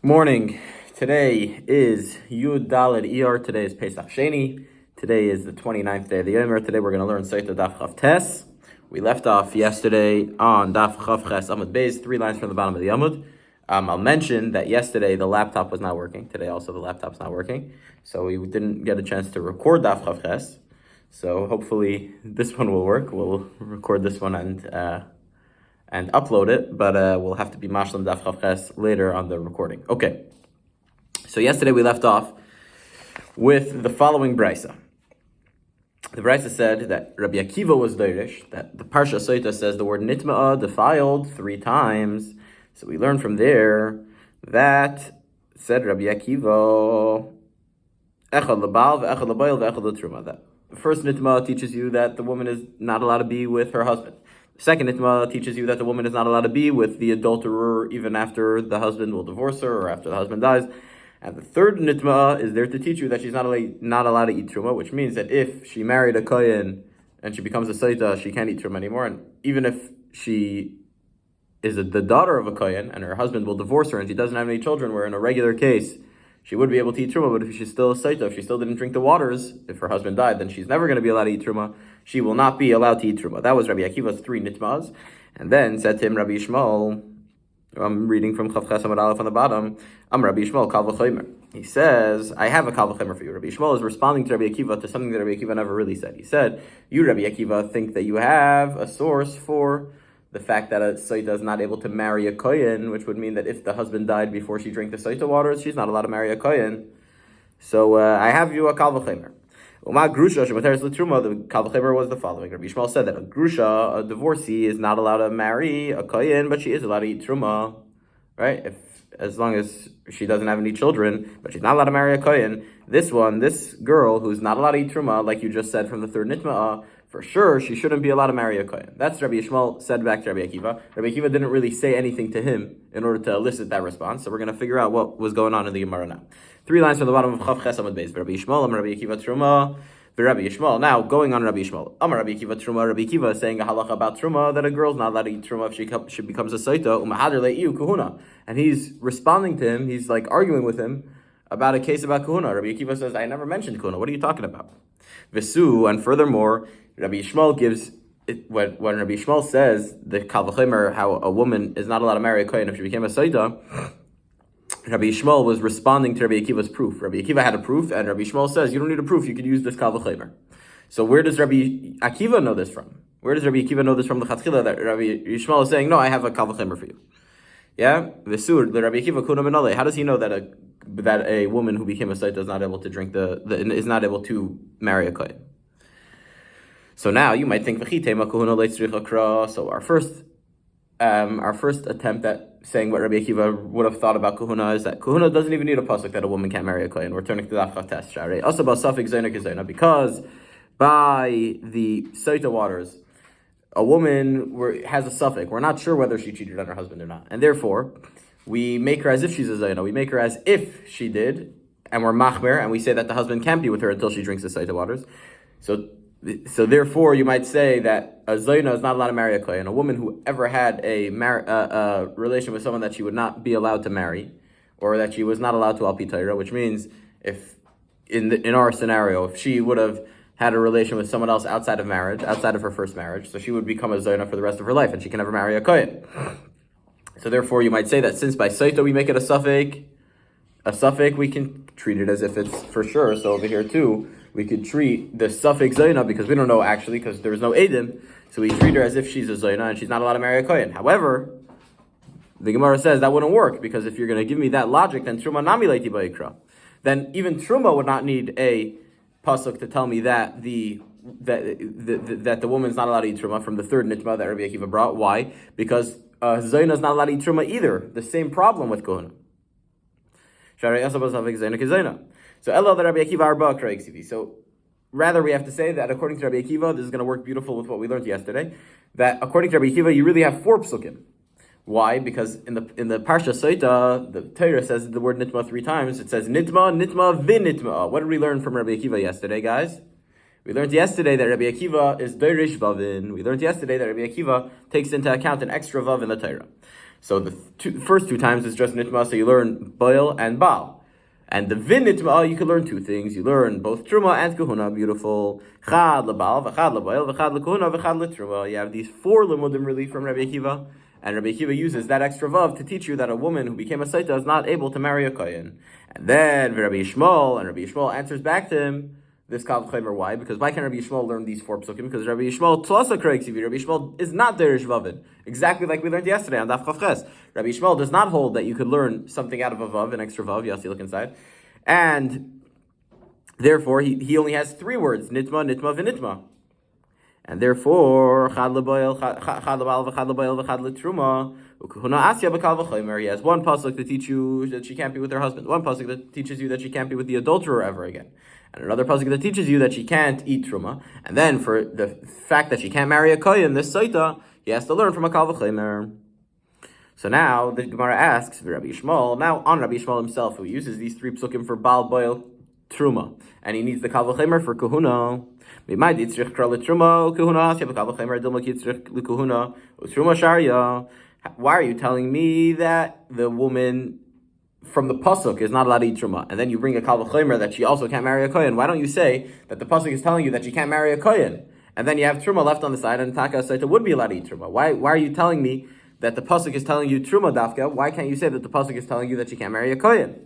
Morning. Today is Yud Daled Iyar. Today is Pesach Sheni. Today is the 29th day of the Yomer. Today we're going to learn Sotah Daf Chav Tes. We left off yesterday on Daf Chav Ches Amud Beis, 3 lines from the bottom of the Amud. I'll mention that yesterday the laptop was not working. Today also the laptop's not working. So we didn't get a chance to record Daf Chav Ches. So hopefully this one will work. We'll record this one and upload it, but we'll have to be mashlam daf chav ches later on the recording. Okay, so yesterday we left off with the following brisa. The brisa said that Rabbi Akiva was doirish, that the Parsha Sotah says the word nitma'a, defiled, 3 times. So we learned from there that said Rabbi Akiva, echad lebal ve'echad lebayil ve'echad letruma. That the first nitma'a teaches you that the woman is not allowed to be with her husband. Second nitma teaches you that the woman is not allowed to be with the adulterer even after the husband will divorce her or after the husband dies. And the third nitma is there to teach you that she's not allowed to eat truma, which means that if she married a kohen and she becomes a Sotah, she can't eat truma anymore. And even if she is the daughter of a kohen and her husband will divorce her and she doesn't have any children, where in a regular case she would be able to eat truma, but if she's still a Sotah, if she still didn't drink the waters, if her husband died, then she's never going to be allowed to eat truma. She will not be allowed to eat truma. That was Rabbi Akiva's 3 nitmas. And then said to him Rabbi Yishmael, I'm reading from Chav Ches Amud Aleph on the bottom, Rabbi Yishmael kal v'chomer. He says, I have a kal v'chomer for you. Rabbi Yishmael is responding to Rabbi Akiva to something that Rabbi Akiva never really said. He said, you, Rabbi Akiva, think that you have a source for the fact that a Sotah is not able to marry a kohen, which would mean that if the husband died before she drank the Sotah waters, she's not allowed to marry a kohen. So I have you a kal v'chomer. Uma grusha shemateres l'truma. The kal v'chomer was the following. Rabbi Yishmael said that a grusha, a divorcee, is not allowed to marry a kohen, but she is allowed to eat truma, right? As long as she doesn't have any children, but she's not allowed to marry a kohen. This girl who's not allowed to eat truma, like you just said from the third nitma'ah, for sure she shouldn't be allowed to marry a kohen. That's Rabbi Yishmael said back to Rabbi Akiva. Rabbi Akiva didn't really say anything to him in order to elicit that response. So we're going to figure out what was going on in the Gemara now. 3 lines from the bottom of Chav Ches Amud Beis. Rabbi Yishmael, Rabbi Akiva Truma, Rabbi Yishmael. Now, going on Rabbi Yishmael. Rabbi Akiva Truma. Rabbi Akiva is saying a halacha about Truma, that a girl's not allowed to eat Truma if she becomes a Sotah. Umahader le'iu kuhuna. And he's responding to him, he's like arguing with him about a case about kuhuna. Rabbi Akiva says, I never mentioned kuhuna. What are you talking about? Visu, and furthermore, Rabbi Yishmael gives, when Rabbi Yishmael says the kal v'chomer, how a woman is not allowed to marry a kohen if she became a Sotah, Rabbi Yishmael was responding to Rabbi Akiva's proof. Rabbi Akiva had a proof, and Rabbi Yishmael says, you don't need a proof, you could use this kal v'chomer. So where does Rabbi Akiva know this from? Where does Rabbi Akiva know this from the Chatchila, that Rabbi Yishmael is saying, no, I have a kal v'chomer for you? Yeah? V'sur, the Rabbi Akiva kuna menale. How does he know that a woman who became a Sotah is not able to drink is not able to marry a kohen? So now you might think, so our first attempt at saying what Rabbi Akiva would have thought about kahuna is that kahuna doesn't even need a pasuk that a woman can't marry a kohen. We're turning to the Daf Tes Shari. Also about suffix zayna kizayna, because by the Sotah waters, a woman has a suffix. We're not sure whether she cheated on her husband or not, and therefore we make her as if she's a zayna. We make her as if she did, and we're machmer, and we say that the husband can't be with her until she drinks the Sotah waters. So therefore, you might say that a zayna is not allowed to marry a kohen. A woman who ever had a relation with someone that she would not be allowed to marry, or that she was not allowed to al pi Torah, which means if in our scenario, if she would have had a relation with someone else outside of marriage, outside of her first marriage, so she would become a zayna for the rest of her life, and she can never marry a kohen. So therefore, you might say that since by Sotah we make it a suffix, we can treat it as if it's for sure. So over here too, we could treat the suffix zayna, because we don't know actually, because there's no edim, so we treat her as if she's a zayna and she's not allowed to marry a kohen. However, the Gemara says that wouldn't work, because if you're going to give me that logic, then truma nami leiti ba'ikra. Then even truma would not need a pasuk to tell me that the woman's not allowed to eat truma from the third nitma that Rabbi Akiva brought. Why? Because zayna is not allowed to eat truma either. The same problem with kohuna. So Ella the Rabbi Akiva arba kraiksivi. So rather we have to say that according to Rabbi Akiva, this is going to work beautiful with what we learned yesterday, that according to Rabbi Akiva, you really have 4 psukim. Why? Because in the Parsha Sotah, the Torah says the word nitma 3 times. It says nitma, nitma, v'nitma. What did we learn from Rabbi Akiva yesterday, guys? We learned yesterday that Rabbi Akiva is doirish vavin. We learned yesterday that Rabbi Akiva takes into account an extra vav in the Torah. So the first two times is just nitma, so you learn boil and bal. And the vin nitma, you can learn two things. You learn both truma and kahuna, beautiful. Chad lebal, v'chad leboil, v'chad lekahuna, v'chad letruma. You have these four limudim really from Rabbi Akiva. And Rabbi Akiva uses that extra vav to teach you that a woman who became a Sotah is not able to marry a kohen. And then Rabbi Yishmael answers back to him this Kal V'chomer. Why? Because why can't Rabbi Yishmael learn these four psukim? Because Rabbi Yishmael tlasa kreig sivi. Rabbi Yishmael is not derish vavin, exactly like we learned yesterday on Daf Chav Ches. Rabbi Yishmael does not hold that you could learn something out of a vav, an extra vav. Yes, you look inside, and therefore he only has three words: nitma, nitma, v'nitma. And therefore, chad leboil, chad lebal, v'chad leboil, v'chad letruma, ukehuna asya b'kal v'chomer. He has one pasuk to teach you that she can't be with her husband. One pasuk that teaches you that she can't be with the adulterer ever again. And another pasuk that teaches you that she can't eat truma. And then for the fact that she can't marry a kohen, this Sotah, he has to learn from a kal v'chomer. So now the Gemara asks Rabbi Yishmael, now on Rabbi Yishmael himself, who uses these three psukim for bal, boil, truma, and he needs the kal v'chomer for kahuna. Why are you telling me that the woman from the pasuk is not allowed to eat truma, and then you bring a kal v'chomer that she also can't marry a kohen? Why don't you say that the pasuk is telling you that she can't marry a kohen, and then you have truma left on the side, and taka Sotah would be allowed to eat truma? Why are you telling me that the pasuk is telling you truma dafka? Why can't you say that the pasuk is telling you that she can't marry a kohen?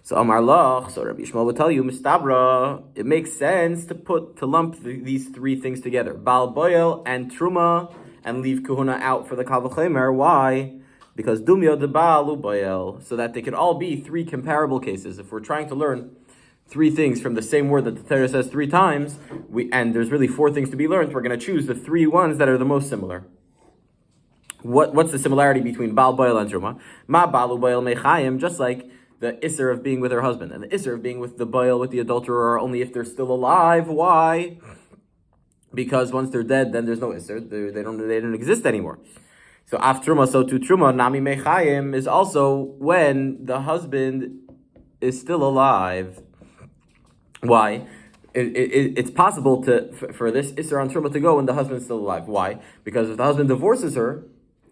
So Amar Lach, so Rabbi Yishmael would tell you, Mistabra, it makes sense to lump these three things together, Bal Boil and Truma, and leave Kahuna out for the Kal V'chomer. Why? Because Dumya de Bal Boil, so that they could all be three comparable cases. If we're trying to learn three things from the same word that the Torah says three times, and there's really four things to be learned, we're going to choose the three ones that are the most similar. What's the similarity between Bal Boil and Truma? Ma Balu Boil Mechayim, just like the isser of being with her husband and the isser of being with the boil, with the adulterer, are only if they're still alive. Why? Because once they're dead, then there's no isser. They don't exist anymore. So af truma, so to truma, nami mechayim is also when the husband is still alive. Why? It's possible for this isser on truma to go when the husband's still alive. Why? Because if the husband divorces her,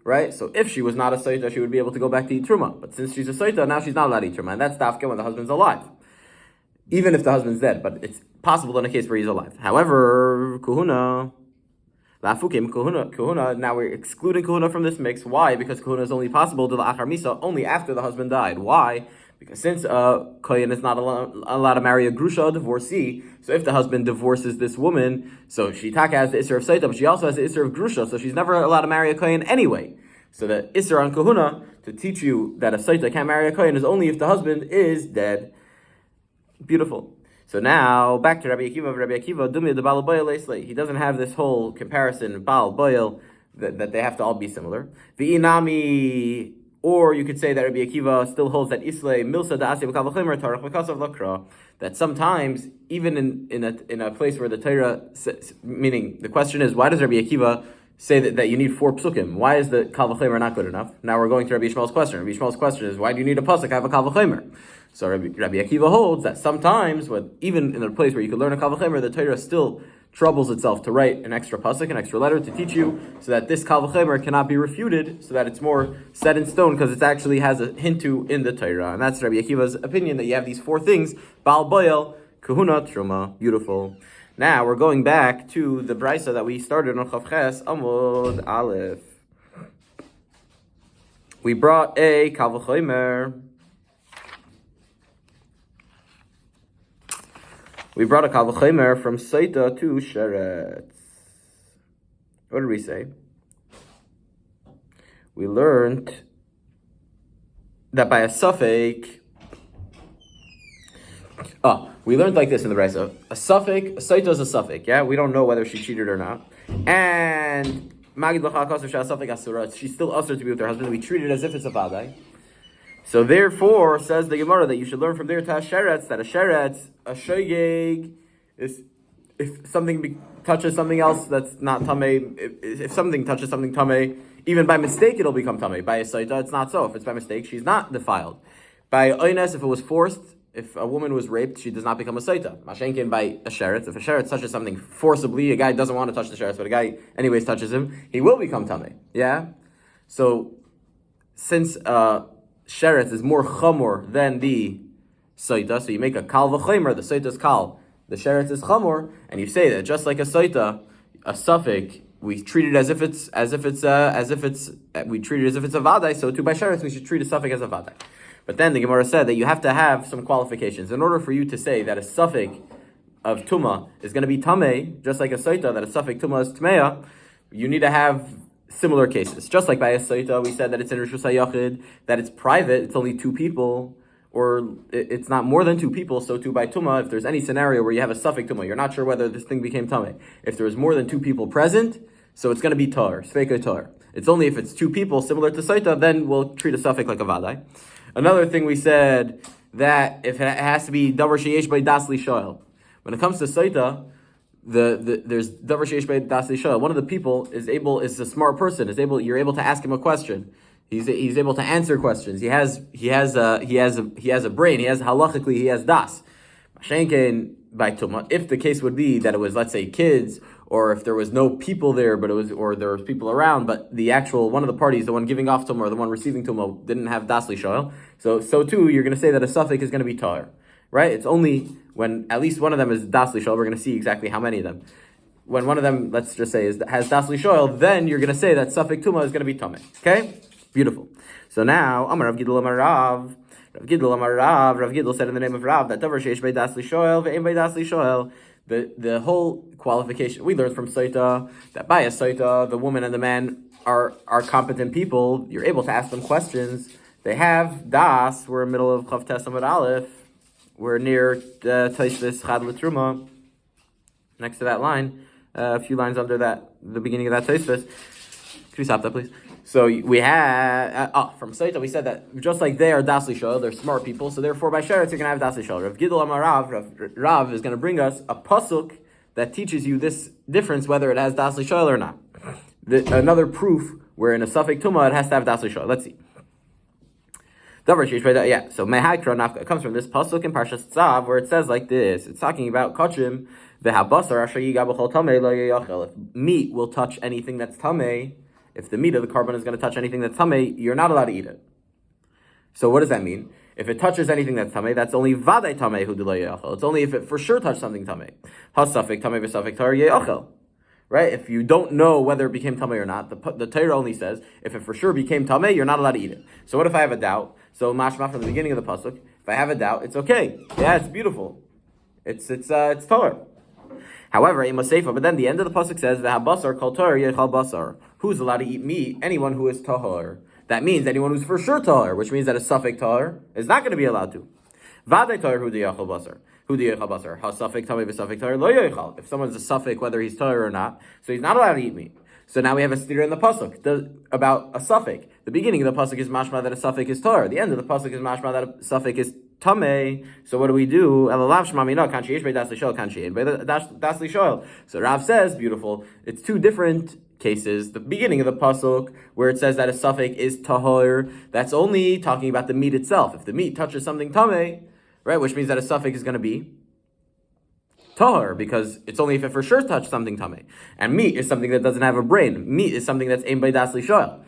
right? So if she was not a Sotah, she would be able to go back to eat truma. But since she's a Sotah, now she's not allowed to eat truma. And that's dafka when the husband's alive. Even if the husband's dead, but it's possible in a case where he's alive. However, kahuna, now we're excluding kahuna from this mix. Why? Because kahuna is only possible to the achar misa, only after the husband died. Why? Because since a kohen is not allowed to marry a grusha, a divorcee, so if the husband divorces this woman, so she taka has the isser of Sotah, but she also has the isser of grusha, so she's never allowed to marry a kohen anyway. So the isser on kahuna, to teach you that a Sotah can't marry a kohen, is only if the husband is dead. Beautiful. So now, back to Rabbi Akiva. Rabbi Akiva, Dumya de Bal Boil Leisley. He doesn't have this whole comparison, Bal, Boil, that they have to all be similar. V'inami... Or you could say that Rabbi Akiva still holds that Islay Milsa da Asya B'Kal V'chomer Tarach B'Kasav Lakra, that sometimes even in a place where the Torah, meaning the question is, why does Rabbi Akiva say that you need four psukim? Why is the Kal V'chomer not good enough? Now we're going to Rabbi Yishmael's question. Rabbi Yishmael's question is, why do you need a pasuk have a Kal V'chomer? So Rabbi Akiva holds that sometimes, even in a place where you could learn a Kal V'chomer, the Torah still troubles itself to write an extra pasuk, an extra letter to teach you, so that this Kal V'chomer cannot be refuted, so that it's more set in stone, because it actually has a hint to in the Torah. And that's Rabbi Akiva's opinion, that you have these four things, Bal Boil, Kahuna, Truma. Beautiful. Now we're going back to the brisa that we started on Chav Ches, Amud Aleph. We brought a Kal V'chomer. We brought a Kal V'chomer from Sotah to Sheretz. What did we say? We learned that by a suffix. We learned like this in the Brisa. A Sotah is a suffix, yeah? We don't know whether she cheated or not. And Magid L'chakos Shah Suffix Asura, she's still usher to be with her husband. We treat it as if it's a Vadai. So therefore, says the Gemara, that you should learn from there to a sheretz, that a shogeg, is if something touches something else that's not tamei. If something touches something tamei, even by mistake it'll become tamei. By a Sotah, it's not so. If it's by mistake, she's not defiled. By oines, if it was forced, if a woman was raped, she does not become a Sotah. Mashenkin by a sheretz. If a sheretz touches something forcibly, a guy doesn't want to touch the sheretz, but a guy anyways touches him, he will become tamei. Yeah? So, since sheretz is more chamor than the Sotah, so you make a kal v'chomer, the Sotah is kal, the sheretz is chamor, and you say that just like a Sotah, a suffix, we treat it as if it's a vadai, so too by sheretz we should treat a suffix as a vadai. But then the Gemara said that you have to have some qualifications. In order for you to say that a suffix of tuma is going to be tamei, just like a Sotah, that a suffix tuma is tmeya, you need to have similar cases. Just like by a Sotah, we said that it's in Rishus HaYachid, that it's private, it's only two people, or it's not more than two people, so too by tuma, if there's any scenario where you have a suffix tuma, you're not sure whether this thing became tamei. If there was more than two people present, so it's going to be tar, sveikei tar. It's only if it's two people, similar to Sotah, then we'll treat a suffix like a vadai. Another thing we said, that if it has to be davar sheyesh by dasli shoel. When it comes to Sotah, there's davar sheyesh by dasli shoel. One of the people is a smart person. You're able to ask him a question. He's able to answer questions. He has a brain. He has halachically he has das. Mashenken by tuma. If the case would be that it was, let's say, kids, or if there was no people there, or there was people around, but the actual one of the parties, the one giving off tuma or the one receiving tuma, didn't have dasli shoel. So too, you're going to say that a suffix is going to be tar, right? It's only when at least one of them is dasli shoel. We're going to see exactly how many of them. When one of them, let's just say, has dasli shoel, then you're going to say that suffix tuma is going to be tamei. Okay, beautiful. So now, Amar Rav Gidl Amar Rav. Rav Gidl said in the name of Rav that davar sheish by dasli shoel ve'em by dasli shoel. The whole qualification we learned from Sotah that by a Sotah the woman and the man are competent people. You're able to ask them questions. They have das. We're in the middle of Chav Tes Amud Aleph. We're near Taisvis Chad L'Truma. Next to that line, a few lines under that, the beginning of that Taisvis. Could you stop that, please? So we had from Sotah we said that just like they are dasli shoel, they're smart people, so therefore by sheretz you're going to have dasli shoel. Rav Gidl Amar Rav is going to bring us a pasuk that teaches you this difference whether it has dasli shoel or not. Another proof where in a suffix tuma it has to have dasli shoel. Let's see. Yeah, so mehakra nafka, it comes from this pasuk in Parshas Tzav where it says like this. It's talking about kachim v'habasar asher yiga b'chol tamei lo yachel. If meat will touch anything that's tamei, if the meat of the carbon is going to touch anything that's tamei, you're not allowed to eat it. So what does that mean? If it touches anything that's tamei, that's only vadai tamei hu d'lo yachel. It's only if it for sure touched something tamei. Hasafik tamei v'safik tar yachel. Right? If you don't know whether it became tamei or not, the Torah only says if it for sure became tamei, you're not allowed to eat it. So what if I have a doubt? So mashma from the beginning of the pasuk, if I have a doubt, it's okay. Yeah, it's beautiful. It's Torah. However, but then the end of the pasuk says v'habasar kol tar yechal basar. Who's allowed to eat meat? Anyone who is tahor. That means anyone who's for sure tahor, which means that a suffix tahor is not going to be allowed to. Vadai tahor hu yechal basar. Hu yechal basar. Ha suffix tamei v'suffix tahor lo yechal. If someone's a suffix, whether he's tahor or not, so he's not allowed to eat meat. So now we have a stira in the pasuk about a suffix. The beginning of the pasuk is mashma that a suffix is tahor. The end of the pasuk is mashma that a suffix is tamei. So what do we do? So Rav says, beautiful. It's two different cases. The beginning of the pasuk where it says that a suffix is tahor, that's only talking about the meat itself. If the meat touches something tamei, right, which means that a suffix is going to be tahor, because it's only if it for sure touched something tamei. And meat is something that doesn't have a brain. Meat is something that's aimed by dasli shoel.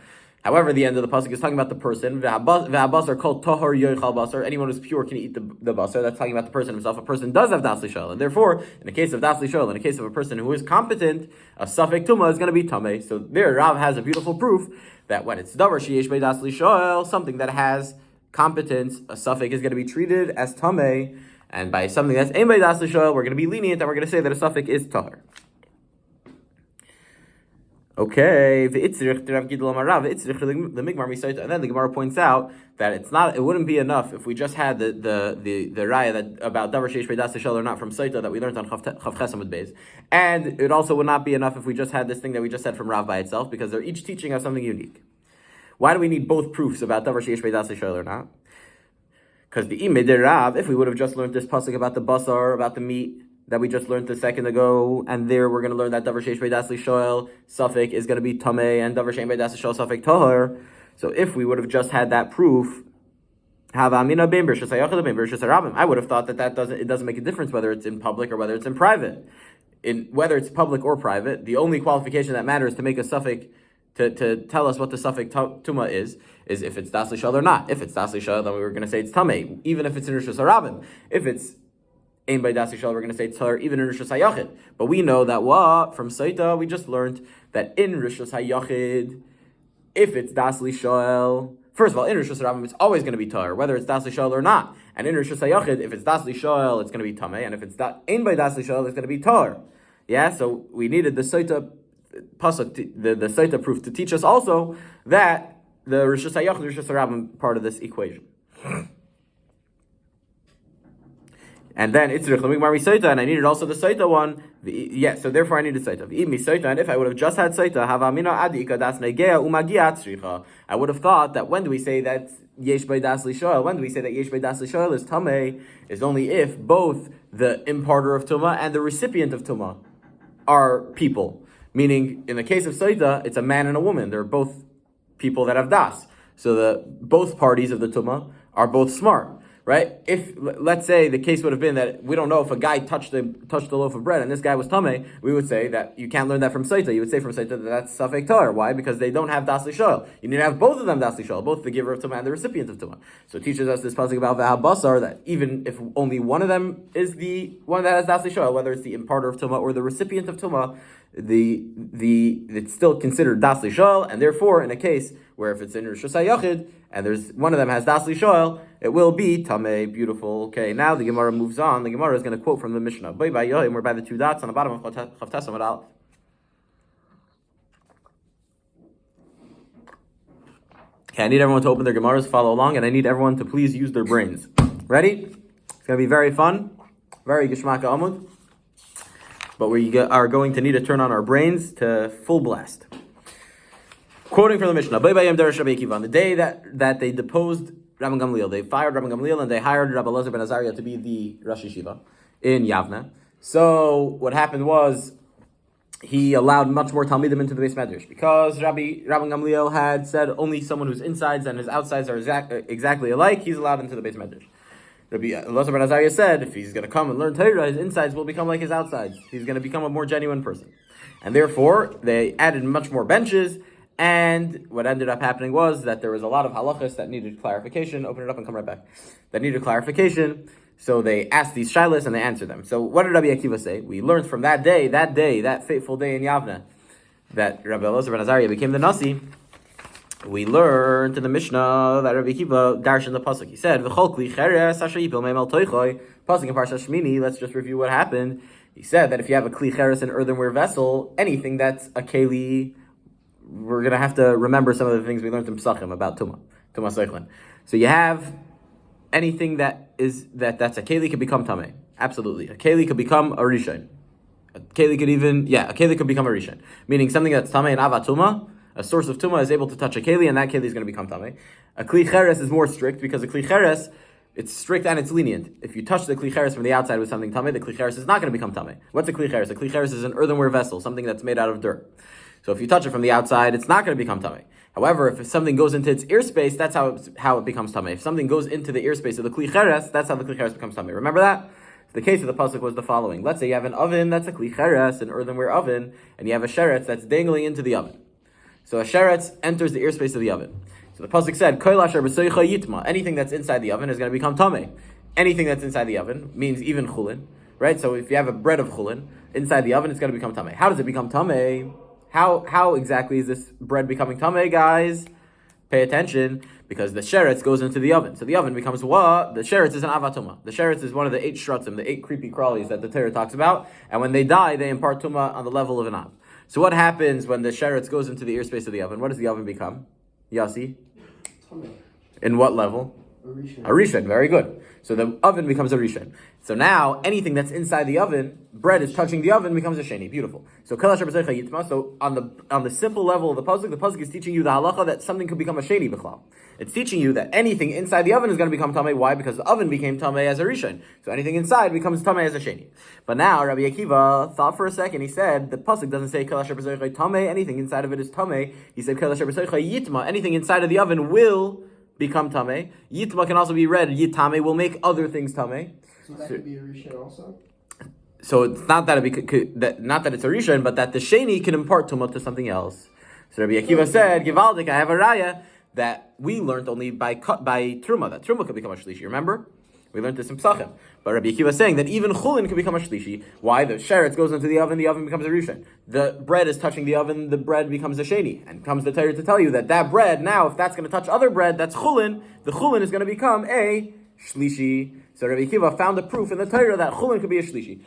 However, the end of the pasuk is talking about the person. V'habasar called tahor yochal basar. Anyone who's pure can eat the basar. That's talking about the person himself. A person does have dasli shoel, and therefore, in the case of dasli shoel, in the case of a person who is competent, a suffix tuma is going to be tamei. So there, Rav has a beautiful proof that when it's davar sheyesh by dasli shoel, something that has competence, a suffix is going to be treated as tamei, and by something that's aimed by dasli shoel, we're going to be lenient and we're going to say that a suffix is tahor. Okay, and then the Gemara points out that it wouldn't be enough if we just had the raya that about davar sheish beidas shel or not from Sotah that we learned on Chav Ches Amud Beis, and it also would not be enough if we just had this thing that we just said from Rav by itself, because they're each teaching us something unique. Why do we need both proofs about davar sheish beidas shel or not? Because the imid Rav, if we would have just learned this pasuk about the basar, about the meat that we just learned a second ago, and there we're going to learn that davar sheish beidas shoel suffix is going to be tamei, and davar shein beidas shoel suffix tahor. So if we would have just had that proof, I would have thought that it doesn't make a difference whether it's in public or whether it's in private. In whether it's public or private, the only qualification that matters to make a suffix to tell us what the suffix tuma is if it's das lishal or not. If it's das lishal, then we were going to say it's tamei, even if it's in rishus harabim. If it's ein by das lishal, we're going to say it's tar, even in rishus hayachid. But we know that from Sotah we just learned that in rishus hayachid, if it's das lishal. First of all, in Rishus Harabim, it's always going to be tar, whether it's das lishal or not. And in Rishus Hayachid, if it's das lishal, it's going to be tamei, and if it's ein by das lishal, it's going to be tar. Yeah, so we needed the Sotah pasuk, the Sotah proof to teach us also that the Rishus Hayachid, Rishus Harabim part of this equation. And then it's Sotah, and I needed also the Sotah one. So therefore I needed Sotah. And if I would have just had Sotah, I would have thought that when do we say that Yesh by Das Lishol? When do we say that Yesh by Das Lishol is Tameh? Is only if both the imparter of Tumah and the recipient of Tumah are people. Meaning, in the case of Sotah, it's a man and a woman. They're both people that have Das. So both parties of the Tumah are both smart. Right? If, let's say, the case would have been that we don't know if a guy touched the loaf of bread and this guy was tamei, we would say that you can't learn that from Sotah. You would say from Sotah that that's safek tar. Why? Because they don't have das lishol. You need to have both of them das lishol, both the giver of tumah and the recipient of tumah. So it teaches us this pasuk about v'habasar, that even if only one of them is the one that has das lishol, whether it's the imparter of tumah or the recipient of tumah, it's still considered das lishol, and therefore in a case where if it's in Rishus HaYachid and there's one of them has das lishol, it will be tamei. Beautiful. Okay, now the Gemara moves on. The Gemara is going to quote from the Mishnah. We're by the two dots on the bottom of Chavtes Amud Aleph. Okay, I need everyone to open their Gemaras, follow along, and I need everyone to please use their brains. Ready? It's going to be very fun, very Geshmaka Amud, but we are going to need to turn on our brains to full blast. Quoting from the Mishnah, on the day that they deposed Rabban Gamliel, they fired Rabban Gamliel and they hired Rabbi Elazar ben Azariah to be the Rosh Yeshiva in Yavne. So what happened was he allowed much more Talmidim into the Beis Medrash because Rabban Gamliel had said only someone whose insides and his outsides are exactly alike, he's allowed into the Beis Medrash. Rabbi Elazar ben Azariah said if he's going to come and learn Torah, his insides will become like his outsides. He's going to become a more genuine person. And therefore, they added much more benches. And what ended up happening was that there was a lot of halachas that needed clarification. Open it up and come right back. That needed clarification. So they asked these shilas and they answered them. So what did Rabbi Akiva say? We learned from that fateful day in Yavne, that Rabbi Elazar ben Azariah became the Nasi. We learned in the Mishnah that Rabbi Akiva darshan the pasuk. He said, "V'chol kli cheres asher yipil me'mel toichoi." Pasuk in Parshat Shmini. Let's just review what happened. He said that if you have a kli cheres, an earthenware vessel, anything that's a keli, we're going to have to remember some of the things we learned in Pesachim about Tumah Seichlin. So you have anything that's a keli could become tamei. Absolutely. A keli could become a rishon. A keli could become a rishon. Meaning something that's tamei and avat tumah, a source of tumah is able to touch a keli and that keli is going to become tamei. A kli cheres is more strict because a kli cheres, it's strict and it's lenient. If you touch the kli cheres from the outside with something tamei, the kli cheres is not going to become tamei. What's a kli cheres? A kli cheres is an earthenware vessel, something that's made out of dirt. So if you touch it from the outside, it's not going to become tamei. However, if something goes into its ear space, that's how it becomes tamei. If something goes into the ear space of the kli cheres, that's how the kli cheres becomes tamei. Remember that? The case of the pasuk was the following. Let's say you have an oven that's a kli cheres, an earthenware oven, and you have a sheretz that's dangling into the oven. So a sheretz enters the ear space of the oven. So the pasuk said, "Kol asher b'soicha yitma." Anything that's inside the oven is going to become tamei. Anything that's inside the oven means even chulin, right? So if you have a bread of chulin inside the oven, it's going to become tamei. How does it become tamei? How exactly is this bread becoming tamei, guys? Pay attention, because the sheretz goes into the oven. So the oven becomes what? The sheretz is an avatuma. The sheretz is one of the 8 shratzim, the 8 creepy crawlies that the Torah talks about. And when they die, they impart tumah on the level of an av. So what happens when the sheretz goes into the ear space of the oven? What does the oven become? Yasi? Tamei. In what level? A rishon. Very good. So the oven becomes a rishon. So now anything that's inside the oven, bread is touching the oven, becomes a sheni. Beautiful. So so on the simple level of the pasuk is teaching you the halacha that something could become a sheni b'chlal. It's teaching you that anything inside the oven is going to become tamei. Why? Because the oven became tamei as a rishon. So anything inside becomes tamei as a sheni. But now Rabbi Akiva thought for a second. He said the pasuk doesn't say tamei. Anything inside of it is tamei. He said yitma. Anything inside of the oven will become tamei. Yitma can also be read yitame, will make other things tamei. So that could be a rishon also? So it's not that not that it's a rishon, but that the sheni can impart tumah to something else. So Rabbi Akiva said, "Givaldik, I have a raya that we learned only by truma. That truma could become a shlishi. Remember, we learned this in Pesachim. But Rabbi Akiva is saying that even chulin can become a shlishi. Why? The sheretz goes into the oven becomes a rishon. The bread is touching the oven, the bread becomes a sheni. And comes the Torah to tell you that bread now, if that's going to touch other bread, that's chulin. The chulin is going to become a shlishi. So Rabbi Akiva found a proof in the Torah that chulin could be a shlishi.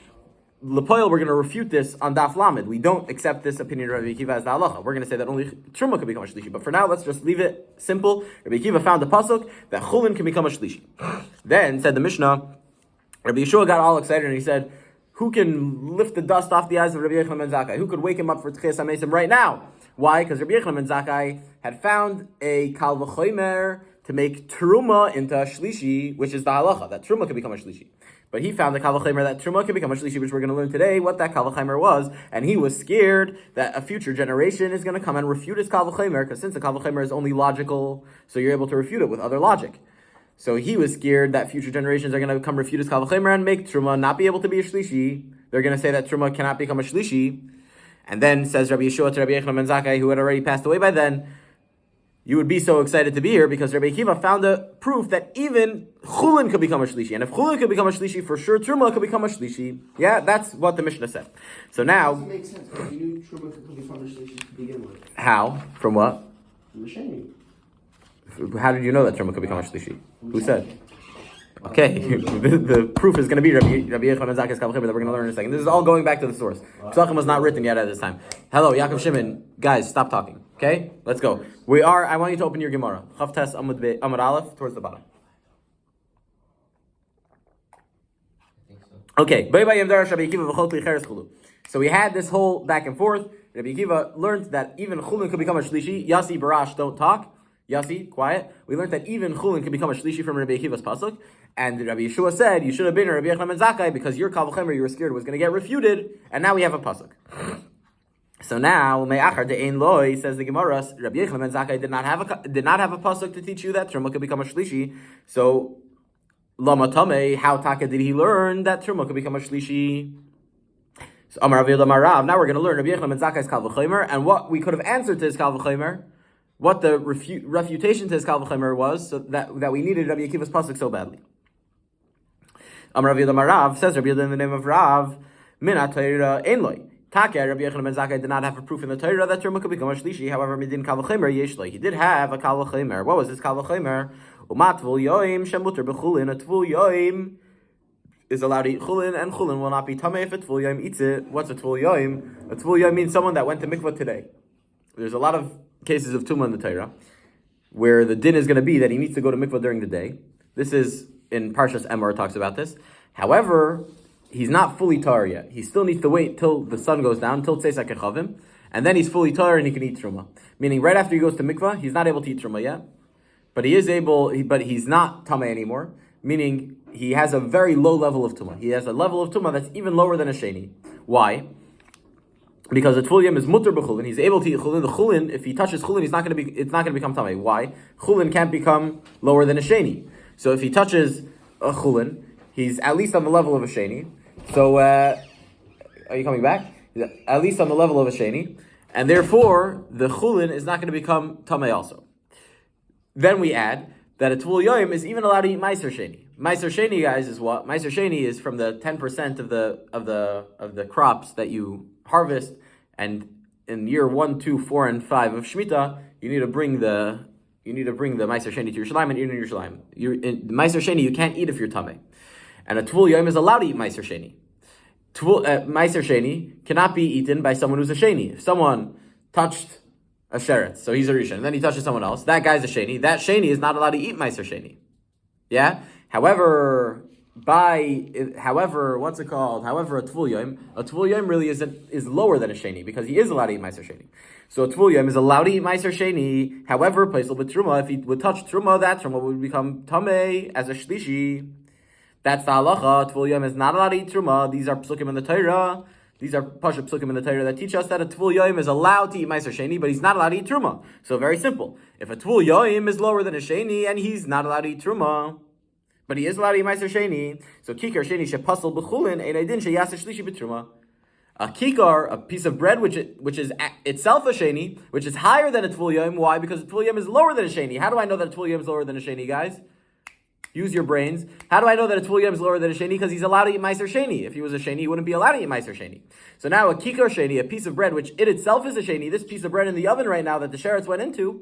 L'poil, we're going to refute this on Daf Lamed. We don't accept this opinion of Rabbi Akiva as the halacha. We're going to say that only truma can become a shlishi. But for now, let's just leave it simple. Rabbi Akiva found a pasuk that chulin can become a shlishi. Then said the Mishnah, Rabbi Yeshua got all excited and he said, "Who can lift the dust off the eyes of Rabbi Yochanan ben Zakkai? Who could wake him up for Tchias HaMesim right now?" Why? Because Rabbi Yochanan ben Zakkai had found a kal v'chomer to make truma into a shlishi, which is the halacha that truma can become a shlishi. But he found the kal v'chomer that truma can become a shlishi, which we're going to learn today what that kal v'chomer was, and he was scared that a future generation is going to come and refute his kal v'chomer, because since the kal v'chomer is only logical, so you're able to refute it with other logic. So he was scared that future generations are going to come refute his kal v'chomer and make truma not be able to be a shlishi. They're going to say that truma cannot become a shlishi. And then says Rabbi Yeshua to Rabbi Yochanan ben Zakkai, who had already passed away by then, "You would be so excited to be here because Rabbi Akiva found a proof that even chulin could become a shlishi. And if chulin could become a shlishi, for sure truma could become a shlishi." Yeah, that's what the Mishnah said. So now... It doesn't make sense, because you knew truma could become a shlishi to begin with. How? From what? From the sheni. How did you know that truma could become a shlishi? Who said? Okay, the proof is going to be Rabbi Yochanan ben Zakkai's kal v'chomer that we're going to learn in a second. This is all going back to the source. Pesachim was not written yet at this time. Hello, Yaakov Shimon. Guys, stop talking. Okay, let's go. I want you to open your Gemara. Chavtes Amud Aleph towards the bottom. Okay. So we had this whole back and forth. Rabbi Akiva learned that even chulin could become a shlishi. Yasi Barash, don't talk. Yasi, quiet. We learned that even chulin can become a shlishi from Rabbi Akiva's pasuk, and Rabbi Yeshua said you should have been Rabbi Yochanan ben Zakkai because your kal v'chomer you were scared was going to get refuted, and now we have a pasuk. So now me'achar de'ein loy, says the Gemara, Rabbi Yochanan ben Zakkai did not have a pasuk to teach you that truma could become a shlishi. So lama tamei, how taka did he learn that truma could become a shlishi? So Amar Rav Yilda Marav. Now we're going to learn Rabbi Yochanan ben Zakkai's kal v'chomer and what we could have answered to his kal v'chomer. What the refutation to his kal v'chomer was, so that we needed Rabbi Akiva's pasuk so badly. Amar Rav Yilda Marav, says Rabbi Yilda in the name of Rav, min ha-Torah ein loy. Take, Rabbi Yochanan ben Zakkai did not have a proof in the Torah that truma could become a shlishi. However, midin kal v'chomer yesh loy. He did have a kal v'chomer. What was his kal v'chomer? Umat tvul yoim shemuter b'chulin. A tvul yoim is allowed to eat chulin, and chulin will not be tamei if a tvul yoim eats it. What's a tvul yoim? A tvul yoim means someone that went to mikvah today. There's a lot of cases of tumah in the Torah, where the din is going to be that he needs to go to mikvah during the day. This is in Parshas Emor talks about this. However, he's not fully tar yet. He still needs to wait till the sun goes down, till Tzeisak Echavim, and then he's fully tar and he can eat truma. Meaning, right after he goes to mikvah, he's not able to eat truma yet, but he is able. But he's not tameh anymore. Meaning, he has a very low level of tumah. He has a level of tumah that's even lower than a sheni. Why? Because the tvul yom is mutter b'chulin, he's able to eat chulin. The chulin, if he touches chulin, it's not going to become tamei. Why? Chulin can't become lower than a sheni. So if he touches a chulin, he's at least on the level of a sheni. So are you coming back? At least on the level of a sheni, and therefore the chulin is not going to become tamei also. Then we add that a tvul yom is even allowed to eat meiser sheni. Meiser sheni, guys, is what? Meiser sheni is from the 10% of the crops that you harvest, and in year 1, 2, 4, and 5 of Shemitah, you need to bring the Meiser Sheni to Yerushalayim and eat in Yerushalayim. Meiser Sheni you can't eat if you're tamei, and a Tvul Yom is allowed to eat Meiser Sheni. Meiser Sheni cannot be eaten by someone who's a Sheni. If someone touched a Sheretz, so he's a Rishon, and then he touches someone else, that guy's a Sheni. That Sheni is not allowed to eat Meiser Sheni. Yeah. However, what's it called? However, a tvul yom really is lower than a sheni because he is allowed to eat meiser sheni. So a tvul yom is allowed to eat meiser sheni. However, placeable with truma, if he would touch truma, that truma would become tamei as a shlishi. That's the halacha. Tvul yom is not allowed to eat truma. These are psukim in the Torah. These are Pashup Psukim in the Torah that teach us that a Tvul Yoim is allowed to eat Meiser Sheni, but he's not allowed to eat Truma. So very simple. If a Tvul Yoim is lower than a Sheni and he's not allowed to eat Truma, but he is allowed to eat Meiser Sheni, so Kikar Sheni Shepasal B'chulin Ein Aydin Sheyaseh Shlishi B'Truma. A kikar, a piece of bread which is itself a sheni, which is higher than a tvul yom. Why? Because a tvul yom is lower than a sheni. How do I know that a tvul yom is lower than a sheni, guys? Use your brains. How do I know that a tvul yom is lower than a sheni? Because he's allowed to eat meiser sheni. If he was a sheni, he wouldn't be allowed to eat meiser sheni. So now a kikar sheni, a piece of bread which it itself is a sheni, this piece of bread in the oven right now that the sheretz went into,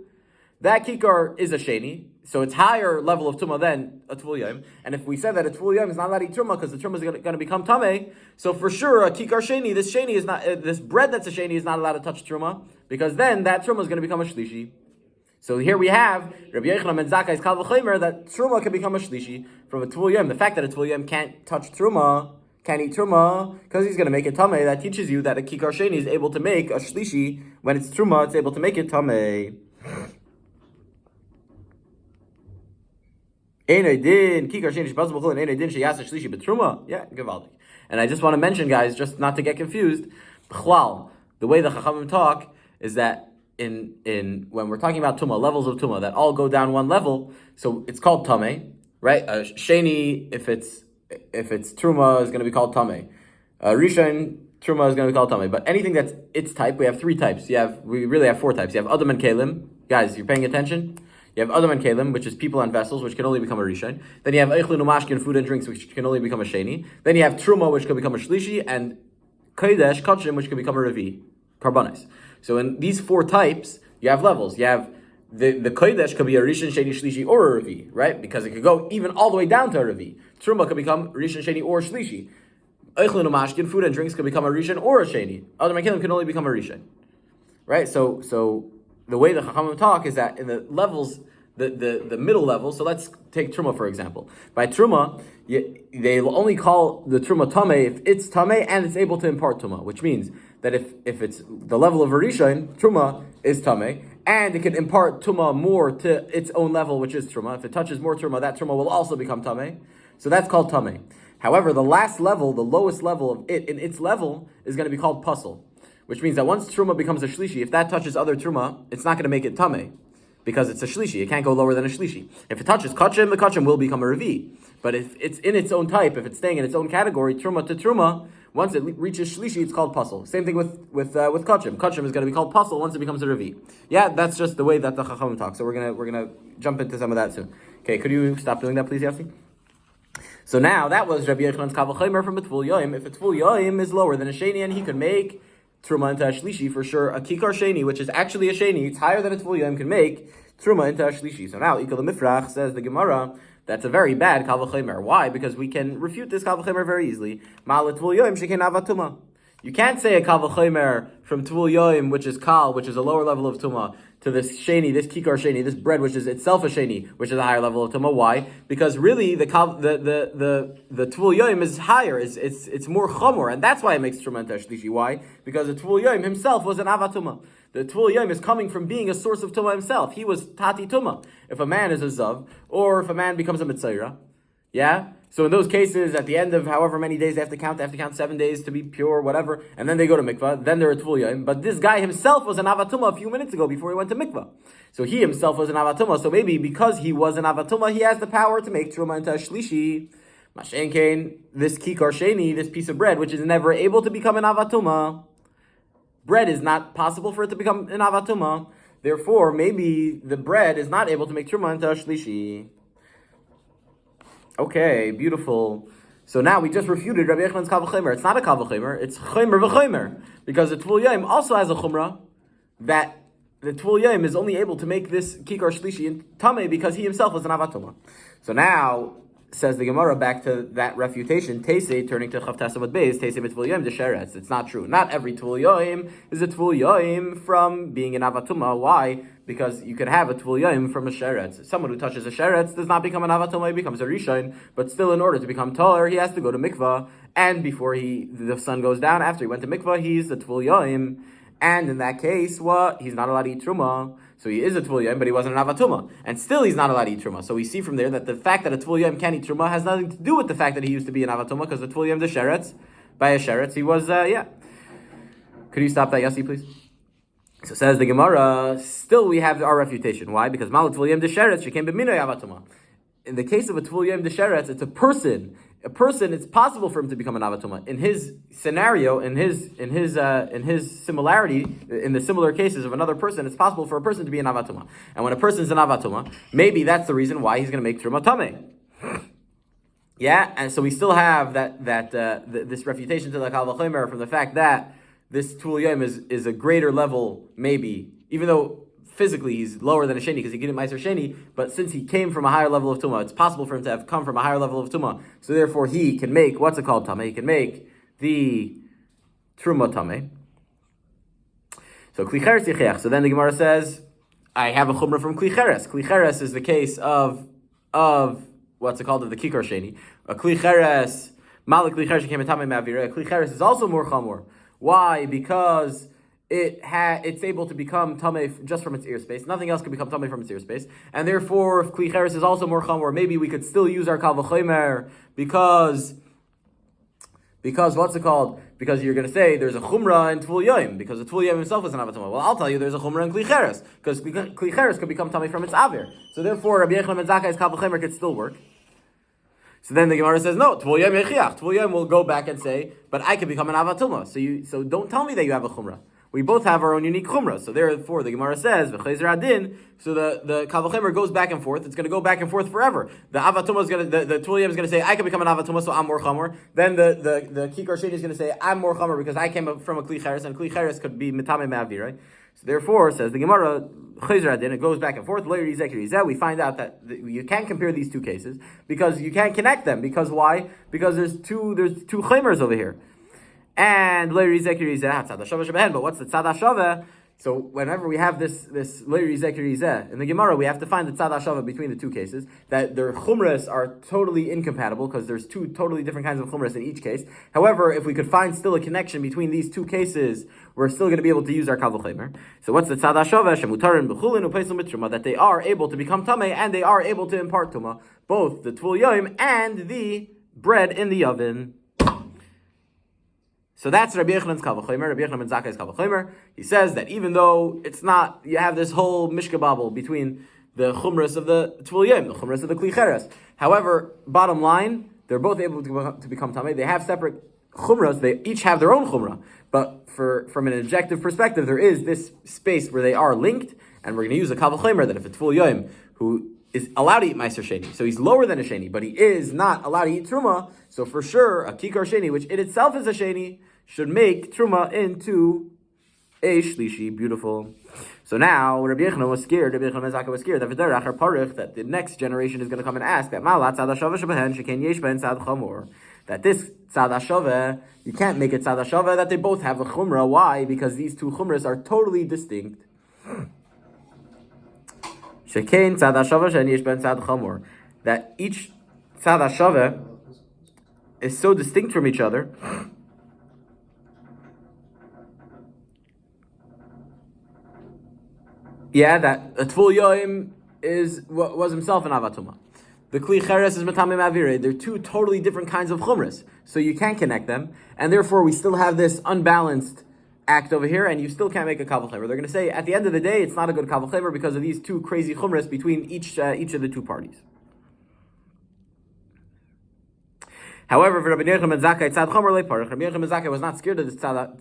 that kikar is a sheni, so it's higher level of tumah than a tvul yom. And if we said that a tvul yom is not allowed to eat tumah because the tumah is going to become tameh, so for sure a kikar sheni, this sheni is not, this bread that's a sheni is not allowed to touch truma, because then that truma is going to become a shlishi. So here we have Rabbi Yochanan ben Zakkai's kal v'chomer that truma can become a shlishi from a tvul yom. The fact that a tvul yom can't touch truma, can't eat truma, because he's going to make it tameh, that teaches you that a kikar sheni is able to make a shlishi when it's truma, it's able to make it tameh. Yeah, gewaldig. And I just want to mention, guys, just not to get confused, the way the Chachamim talk is that in when we're talking about tumah, levels of tumah that all go down one level, so it's called tameh, right? Sheni, if it's truma, is going to be called tameh. Rishon, truma is going to be called tameh. But anything that's its type, we have three types. We really have four types. You have adam and kalim. Guys, you're paying attention? You have Adam and Kalim, which is people and vessels, which can only become a Rishon. Then you have Eichlin Umashkin, food and drinks, which can only become a Sheni. Then you have Truma, which can become a Shlishi, and Kodesh, Kachim, which can become a Revi, Karbanis. So in these four types, you have levels. You have the Kodesh could be a Rishon, Sheni, Shlishi, or a Revi, right? Because it could go even all the way down to a Revi. Truma could become Rishon, Sheni, or Shlishi. Eichlin Umashkin, food and drinks could become a Rishon or a Sheni. Adam and Kalim can only become a Rishon. Right? So the way the Chachamim talk is that in the levels, the middle level, so let's take Truma for example. By Truma, they will only call the Truma Tameh if it's Tameh and it's able to impart Truma, which means that if it's the level of a Rishon, Truma is Tameh, and it can impart Truma more to its own level, which is Truma. If it touches more Truma, that Truma will also become Tameh. So that's called Tameh. However, the last level, the lowest level of it, in its level, is going to be called Pasal. Which means that once Truma becomes a Shlishi, if that touches other Truma, it's not going to make it Tameh, because it's a Shlishi. It can't go lower than a Shlishi. If it touches Kachim, the Kachim will become a Revi. But if it's in its own type, if it's staying in its own category, Truma to Truma, once it reaches Shlishi, it's called Pasal. Same thing with Kachim. Kachim is going to be called Pasal once it becomes a Revi. Yeah, that's just the way that the Chachamim talk. So we're gonna jump into some of that soon. Okay, could you stop doing that, please, Yossi? So now, that was Rabbi Yochanan's Kal V'chomer from a Tvul Yoim. If a Tvul Yoim is lower than a Sheni, and he could make Truma into a Shlishi, for sure, a Kikar Sheni, which is actually a Sheni, it's higher than a Tvul Yoim, can make Truma into a Shlishi. So now, Ikal Mifrach says the Gemara, that's a very bad Kal V'chomer. Why? Because we can refute this Kal V'chomer very easily. Ma'al Tvul Yoim shekein avatuma. You can't say a Kal V'chomer from Tvul Yoim, which is Kal, which is a lower level of Tumah, to this Sheni, this Kikar Sheni, this bread, which is itself a Sheni, which is a higher level of Tumah. Why? Because really, the Tvul Yoim is higher, it's more Chomor, and that's why it makes Truma into Shlishi. Why? Because the Tvul Yoim himself was an Avatuma. The Tvul Yoim is coming from being a source of Tumah himself. He was Tati Tumah. If a man is a Zav, or if a man becomes a Mitzayra, yeah? So in those cases, at the end of however many days they have to count 7 days to be pure, whatever, and then they go to mikvah, then they're a Tvul Yoim. But this guy himself was an Avatuma a few minutes ago before he went to mikvah. So he himself was an Avatuma, so maybe because he was an Avatuma, he has the power to make Truma into a Shlishi. Mashenkein, this Kikar Sheni, this piece of bread, which is never able to become an Avatuma. Bread is not possible for it to become an Avatuma. Therefore, maybe the bread is not able to make Truma into a Shlishi. Okay, beautiful. So now we just refuted Rabbi Yochanan's Kal V'chomer. It's not a Kal V'chomer, it's Chomer V'chomer. Because the Tvul Yoim also has a Chumrah that the Tvul Yoim is only able to make this Kikar Shlishi in Tameh because he himself was an Avatuma. So now, says the Gemara, back to that refutation, Teisei, turning to Chav Tasavat Beis, Teisei B'Tvul Yoim D'Sheretz. It's not true. Not every Tvul Yoim is a Tvul Yoim from being an Avatuma. Why? Because you could have a Tvul Yoim from a Sheretz. Someone who touches a Sheretz does not become an Avatuma, he becomes a Rishon, but still in order to become taller, he has to go to Mikvah, and before the sun goes down, after he went to Mikvah, he's a Tvul Yoim, and in that case, what? He's not allowed to eat Truma. So he is a Tvul Yoim, but he wasn't an Avatuma. And still he's not allowed to eat Truma. So we see from there that the fact that a Tvul Yoim can't eat Truma has nothing to do with the fact that he used to be an Avatuma, because the Tvul Yoim is a Sheretz. by a sheretz, he was, Could you stop that, Yossi, please? So says the Gemara, still we have our refutation. Why? Because Malat Tvul Yom de Sheretz, she came b'minoi avatuma. In the case of a Tvul Yom de Sheretz, it's a person. A person, it's possible for him to become an avatuma. In his scenario, in his similarity, in the similar cases of another person, it's possible for a person to be an avatuma. And when a person's an avatuma, maybe that's the reason why he's going to make truma tameh. Yeah, and so we still have this refutation to the Kal V'chomer from the fact that this Tvul Yom is a greater level, maybe, even though physically he's lower than a Sheni because he didn't Meiser Sheni, but since he came from a higher level of Tumah, it's possible for him to have come from a higher level of Tumah. So therefore he can make, what's it called, Tameh? He can make the Truma Tameh. So Kli Cheres Yichech. So then the Gemara says, I have a Chumrah from Kli Cheres. Kli Cheres is the case of what's it called, of the Kikar Sheni. A Kli Cheres, Malik Kli Cheres came a Tameh Ma'avira. Kli Cheres is also more Chamor. Why? Because it's able to become tamei just from its ear space. Nothing else can become tamei from its ear space, and therefore, if Kli Cheres is also more chamor, maybe we could still use our Kal V'chomer because what's it called? Because you're going to say there's a chumrah in Tvul Yom because the Tvul Yom himself is an avatuma. Well, I'll tell you there's a chumrah in Kli Cheres because Kli Cheres could become tamei from its avir. So therefore, Rabbi Yochanan ben Zakkai's Kal V'chomer could still work. So then the Gemara says, no, Tvul Yom Yechiach. Tvul Yom will go back and say, but I could become an avatuma. So don't tell me that you have a chumrah. We both have our own unique chumrah. So therefore, the Gemara says, V'chayzer adin. So the Kal V'chomer goes back and forth. It's going to go back and forth forever. The avatuma is going to, the Tvul Yom is going to say, I can become an avatuma, so I'm more chamor. Then the Kikar Sheni is going to say, I'm more chamor because I came from a Kli Cheres, and Kli Cheres could be mitame me'avi, right? So therefore, says the Gemara, Chayzer adin. It goes back and forth. We find out that you can't compare these two cases because you can't connect them. Because why? Because there's two chomers over here. And but what's the tzad hashava? So whenever we have this leiri zekir in the Gemara, we have to find the tzad hashava between the two cases, that their chumras are totally incompatible because there's two totally different kinds of chumras in each case. However, if we could find still a connection between these two cases, we're still going to be able to use our Kal V'chomer. So what's the tzad hashava? Shemutarin b'chulin u'peisel mitruma, that they are able to become tamei and they are able to impart tuma, both the Tvul Yom and the bread in the oven. So that's Rabbi Yochanan's Kal V'chomer, Rabbi Yochanan ben Zakkai's Kal V'chomer. He says that even though it's not, you have this whole mishkababel between the chumras of the Tvul Yom, the chumras of the Kli Cheres. However, bottom line, they're both able to become tamei. They have separate chumras. They each have their own chumrah. But from an objective perspective, there is this space where they are linked, and we're going to use a Kal V'chomer that if a Tvul Yom who is allowed to eat Meiser Sheni, so he's lower than a Sheni, but he is not allowed to eat Truma, so for sure, a Kikar Sheni, which in itself is a Sheni, should make Truma into a Shlishi. Beautiful. So now, Rabbi Yochanan was scared, Rabbi Yochanan ben Zakkai was scared, that the next generation is going to come and ask that that this tzad hashava, you can't make it tzad hashava, that they both have a chumrah. Why? Because these two chumras are totally distinct. Shekain tzad hashava she'en yesh ben tzad chamor. That each tzad hashava is so distinct from each other. Yeah, that a Tvul Yom was himself an avatuma. The Kli Cheres is matame ma'avire. They're two totally different kinds of chumras, so you can't connect them, and therefore we still have this unbalanced act over here, and you still can't make a Kal V'chomer. They're going to say at the end of the day, it's not a good Kal V'chomer because of these two crazy chumras between each of the two parties. However, for Rabbi Yochanan ben Zakkai, tzad chomer leparach. Rabbi Yochanan ben Zakkai was not scared of this tzad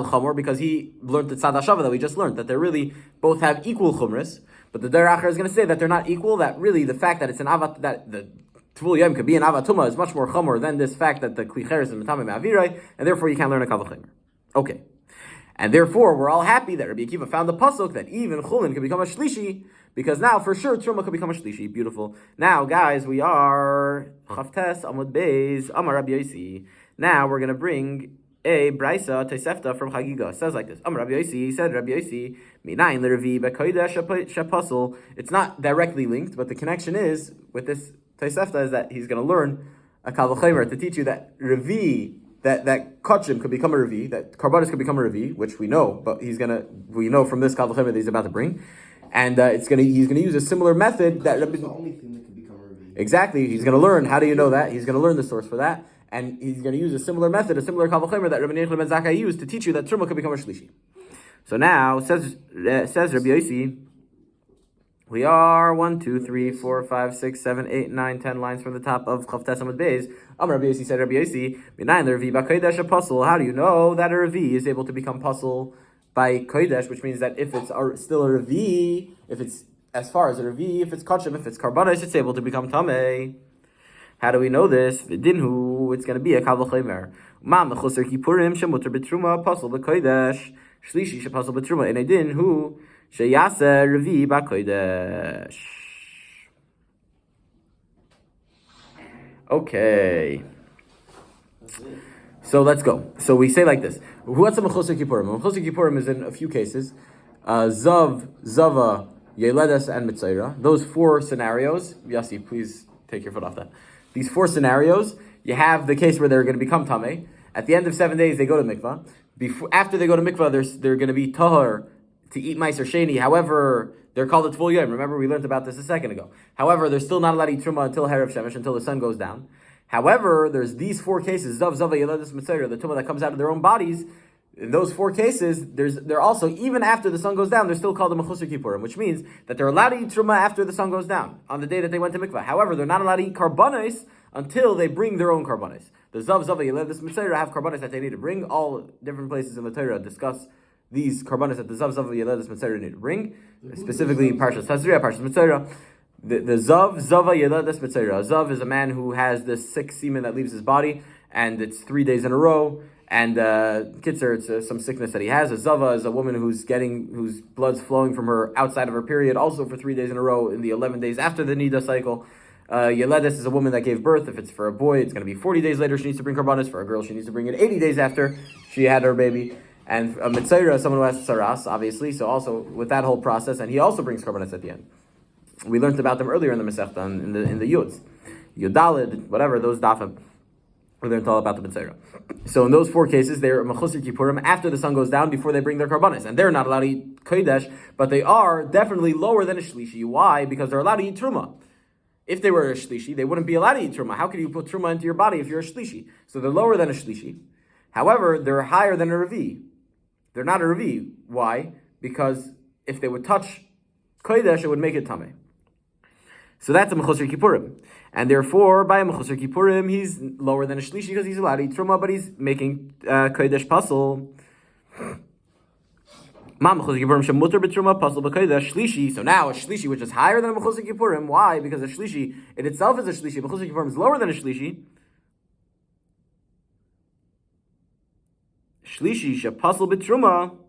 chomer because he learned the tzad hashava that we just learned, that they really both have equal chumras. But the Der Acher is going to say that they're not equal. That really the fact that it's an avat, that the Tvul Yom could be an avatuma is much more chomer than this fact that the Kli Cheres is matame me'avirei, and therefore you can't learn a Kal V'chomer. Okay. And therefore, we're all happy that Rabbi Akiva found the pasuk that even chulin can become a shlishi, because now for sure truma could become a shlishi. Beautiful. Now, guys, we are Chavtes Amud Beis Amar Rabbi Yosi. Now we're gonna bring a brisa Tosefta from Chagiga. It says like this: Amar Rabbi Yosi, said Rabbi Yosi, Minayin l'Revi b'Kodesh shapasul. It's not directly linked, but the connection is with this Tosefta is that he's gonna learn a Kal V'chomer to teach you that Revi. That kachim could become a revi, that karbanis could become a revi, which we know, but we know from this Kal V'chomer that he's about to bring, and he's gonna use a similar method that Rabbi. The only thing that could become a revi. Exactly, he's gonna learn. How do you know that? He's gonna learn the source for that, And he's going to use a similar method, a similar kal v'chomer that Rabbi Yochanan ben Zakkai used to teach you that truma could become a shlishi. So now, says Rabbi Yossi, we are 1, 2, 3, 4, 5, 6, 7, 8, 9, 10 lines from the top of Chav Tes Amud Beis. Rabbi Yossi said, Rabbi Yossi, Minayin l'Revi b'Kodesh a pasul. How do you know that a Revi is able to become pasul by Kodesh? Which means that if it's still a Revi, if it's as far as a Revi, if it's Kachim, if it's Karbanis, it's able to become Tameh. How do we know this? V'dinhu, it's going to be a kal v'chomer. Mam l'chosar kippurim shemuter b'truma pasul b'Kodesh. Shlishi shepasul b'truma in a din who sheyaser revi b'kodesh. Okay. So let's go. So we say like this. What's a mechusar kippurim? Mechusar kippurim is in a few cases. Zav, Zava, Yeledes, and Mitzaira. Those 4 scenarios. Yossi, please take your foot off that. These 4 scenarios, you have the case where they're going to become tameh. At the end of 7 days, they go to mikvah. After they go to mikvah, they're going to be tahor to eat meiser sheni. However, they're called a tvul yom. Remember, we learned about this a second ago. However, they're still not allowed to eat truma until herav shemesh, until the sun goes down. However, there's these 4 cases, zav, zava, yeledes, mitzayra, the tumah that comes out of their own bodies. In those 4 cases, they're also, even after the sun goes down, they're still called a mechusar kippurim, which means that they're allowed to eat truma after the sun goes down, on the day that they went to mikvah. However, they're not allowed to eat karbanos until they bring their own karbanos. The zav, zava, yeledes, mitzayra have karbanos that they need to bring. All different places in the Torah discuss these karbanos that the zav, zava, yeledes, mitzayra need to bring. Specifically, Parshas Tazria, Parshas Mitzayra. The zav, zava, yeledes, mitzayra. A zav is a man who has this sick semen that leaves his body, and it's 3 days in a row. And kitzer, it's some sickness that he has. A zava is a woman whose blood's flowing from her outside of her period, also for 3 days in a row in the 11 days after the nida cycle. Yeledes is a woman that gave birth. If it's for a boy, it's going to be 40 days later. She needs to bring karbanos. For a girl, she needs to bring it 80 days after she had her baby. And a mitzayra is someone who has saras, obviously. So also with that whole process, and he also brings karbanos at the end. We learned about them earlier in the Masechta, in the Yuds, Yudalid, whatever those dafim. We learned all about the mitzayra. So in those 4 cases, they're mechusar kippurim after the sun goes down before they bring their karbanos, and they're not allowed to eat kodesh, but they are definitely lower than a shlishi. Why? Because they're allowed to eat truma. If they were a shlishi, they wouldn't be allowed to eat truma. How could you put truma into your body if you're a shlishi? So they're lower than a shlishi. However, they're higher than a revi. They're not a revi. Why? Because if they would touch kodesh, it would make it tameh. So that's a mechusar kippurim. And therefore, by a mechusar kippurim, he's lower than a shlishi because he's allowed to eat truma, but he's making kodesh pasul. Ma mechusar kippurim shemuter b'truma pasul b'kodesh shlishi. So now a shlishi, which is higher than a mechusar kippurim. Why? Because a shlishi in itself is a shlishi. Mechusar kippurim is lower than a shlishi. Shlishi shepasul b'truma.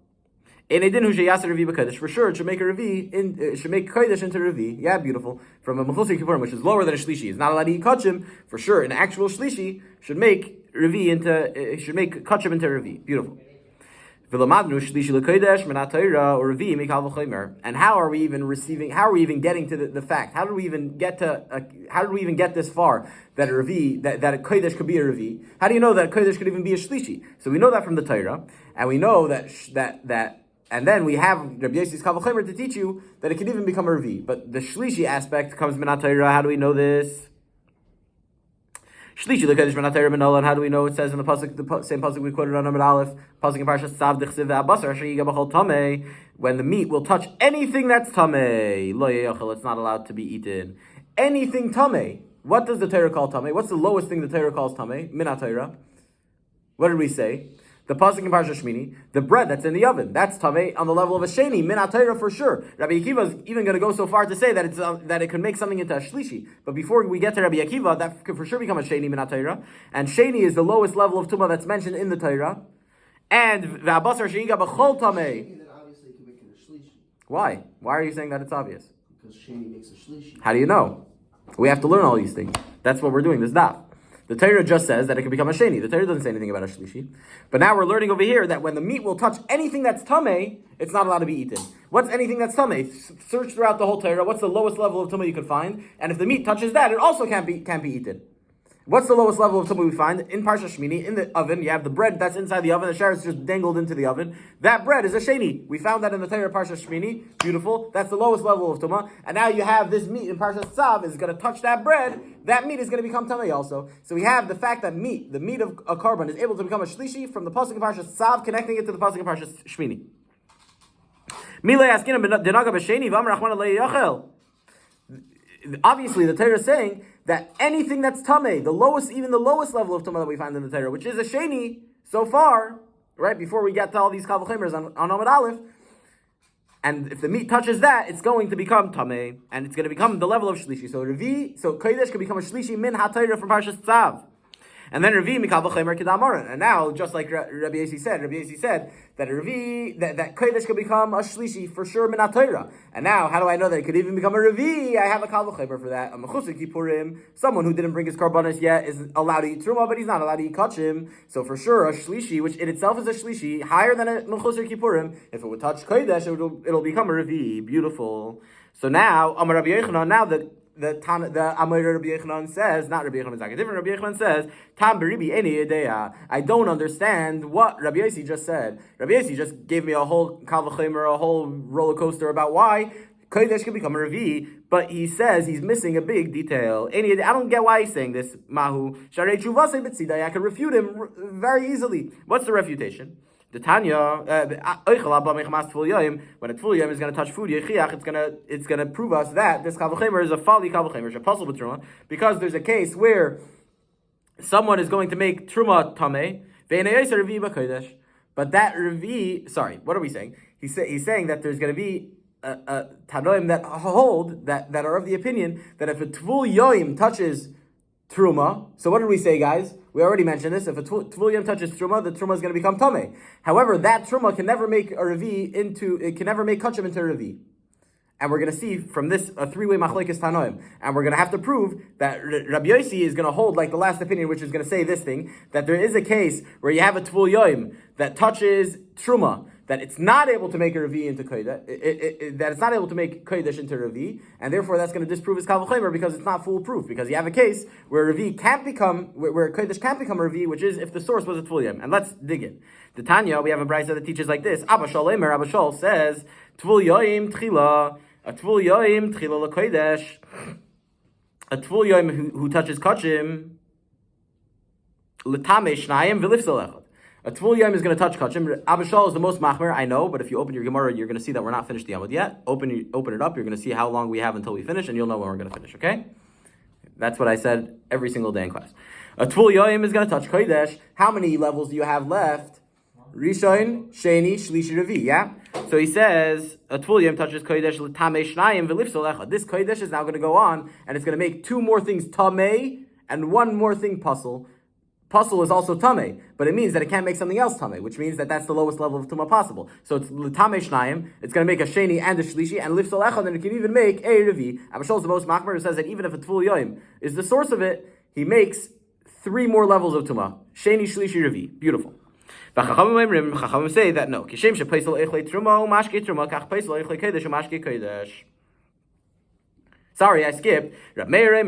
In a din who sheyaser revi b'kodesh, for sure it should make a revi it should make kodesh into revi. Yeah, beautiful. From a mechusar kippurim, which is lower than a shlishi, is not allowed to eat kachim. For sure, an actual shlishi should make revi into kachim into revi. Beautiful. V'lamadnu shlishi l'kodesh menat Torah or revi mikal v'chomer. And how are we even getting to the fact? How did we even get this far that a revi that a kodesh could be a revi? How do you know that a kodesh could even be a shlishi? So we know that from the Torah, and we know that. And then we have Rabbi Yossi's kal v'chomer to teach you that it can even become a revi. But the shlishi aspect comes minat Torah. How do we know this? Shlishi l'kodesh minat Torah menola. And how do we know? It says in the pasuk, the same pasuk we quoted on Amud Aleph, pasuk in Parshas Tzav d'chsiv ve'abasar asher yiga b'chol tameh. When the meat will touch anything that's tameh, lo yeyochel, it's not allowed to be eaten. Anything tameh. What does the Torah call tameh? What's the lowest thing the Torah calls tameh? Minat Torah. What did we say? The pasuk in Parshas Shmini, the bread that's in the oven, that's tameh on the level of a sheni, minat Torah for sure. Rabbi Akiva is even going to go so far to say that that it could make something into a shlishi. But before we get to Rabbi Akiva, that could for sure become a sheni minat Torah. And sheni is the lowest level of tumah that's mentioned in the Torah. And v'abasar she'iga b'chol tameh. Then obviously it can make it a shlishi. Why? Why are you saying that it's obvious? Because sheni makes a shlishi. How do you know? We have to learn all these things. That's what we're doing, this daf. The Torah just says that it can become a sheni. The Torah doesn't say anything about a shlishi. But now we're learning over here that when the meat will touch anything that's tameh, it's not allowed to be eaten. What's anything that's tameh? Search throughout the whole Torah. What's the lowest level of tumah you could find? And if the meat touches that, it also can't be eaten. What's the lowest level of tumah we find? In Parsha Shmini, in the oven, you have the bread that's inside the oven, the shar is just dangled into the oven. That bread is a sheni. We found that in the Torah Parsha Shmini. Beautiful. That's the lowest level of tumah. And now you have this meat in Parsha Tzav is going to touch that bread. That meat is going to become tamei also. So we have the fact that the meat of a korban is able to become a shlishi from the pasuk in Parsha Tzav, connecting it to the pasuk in Parsha Shmini. Obviously, the Torah is saying that anything that's tamei, even the lowest level of tamei that we find in the Torah, which is a sheni so far, right before we get to all these kal v'chomers on Amud Aleph, and if the meat touches that, it's going to become tamei, and it's going to become the level of shlishi. So kodesh can become a shlishi min ha-Torah from Parshas Tzav. And then Revi mikal v'chomer kedamaran. And now, just like Rabbi Yossi said that Revi, that kodesh could become a shlishi for sure min ha-Torah. And now, how do I know that it could even become a Revi? I have a kal v'chomer for that. A mechusar kippurim, someone who didn't bring his karbanos yet, is allowed to eat truma, but he's not allowed to eat kachim. So for sure, a shlishi, which in itself is a shlishi, higher than a mechusar kippurim, if it would touch kodesh, it'll become a Revi. Beautiful. So now, Amar Rabbi Yochanan, now the Amar Rabbi Yochanan says, not Rabbi Yochanan, different Rabbi Yochanan says, Tam beribi eni yedea. I don't understand what Rabbi Yossi just said. Rabbi Yossi just gave me a whole kal v'chomer, a whole roller coaster about why kodesh can become a Revi, but he says he's missing a big detail. I don't get why he's saying this. Mahu sharei tshuvasei b'tzidai. I can refute him very easily. What's the refutation? The Tanya, when a tful yom is going to touch food, it's going to prove us that this kal v'chomer is a fali kal v'chomer, a puzzle with truma, because there's a case where someone is going to make truma tamei, but that revi. Sorry, what are we saying? He's saying that there's going to be a tanoim that hold that are of the opinion that if a tvul yom touches truma, so what did we say, guys? We already mentioned this. If a tvul yom touches truma, the truma is going to become tamei. However, that truma can never make a revi can never make kachim into a revi. And we're going to see from this a three-way machlekes tanoim. And we're going to have to prove that Rabbi Yossi is going to hold like the last opinion, which is going to say this thing, that there is a case where you have a tvul yom that touches truma, that it's not able to make a revi into kodesh, that it's not able to make kodesh into revi, and therefore that's going to disprove his kal v'chomer because it's not foolproof. Because you have a case where revi can't become, where kodesh can't become a revi, which is if the source was a tvul yom. And let's dig in. The Tanya, we have a brayso that teaches like this. Abba Shal says tvul yom tchila, a tvul yom tchila l'kodesh, a tvul yom who touches kachim l'tamei shnayim v'lifsal echad. A tvul yom is going to touch kachim. Abba Shal is the most machmer, I know, but if you open your Gemara, you're going to see that we're not finished the Amud yet. Open it up, you're going to see how long we have until we finish, and you'll know when we're going to finish, okay? That's what I said every single day in class. A tvul yom is going to touch kodesh. How many levels do you have left? Rishon, Sheni, Shlishi, Revi, yeah? So he says, a tvul yom touches kodesh l'tamei shnayim v'lifsol echad. This kodesh is now going to go on, and it's going to make two more things tamei, and one more thing pasul. Pasul is also tamei, but it means that it can't make something else tamei, which means that that's the lowest level of tumah possible. So it's l'tamei shnayim, it's going to make a sheni and a shlishi, and lifsol echad, and it can even make a revi. Abishol is the most machmer, who says that even if a tvul yom is the source of it, he makes three more levels of tumah. Sheni, shlishi, revi. Beautiful. Chachamim say that no. Kishem shepaisel echlei truma umashke truma kach paisel echlei kodesh umashke kodesh. Sorry, I skipped. Rab Meir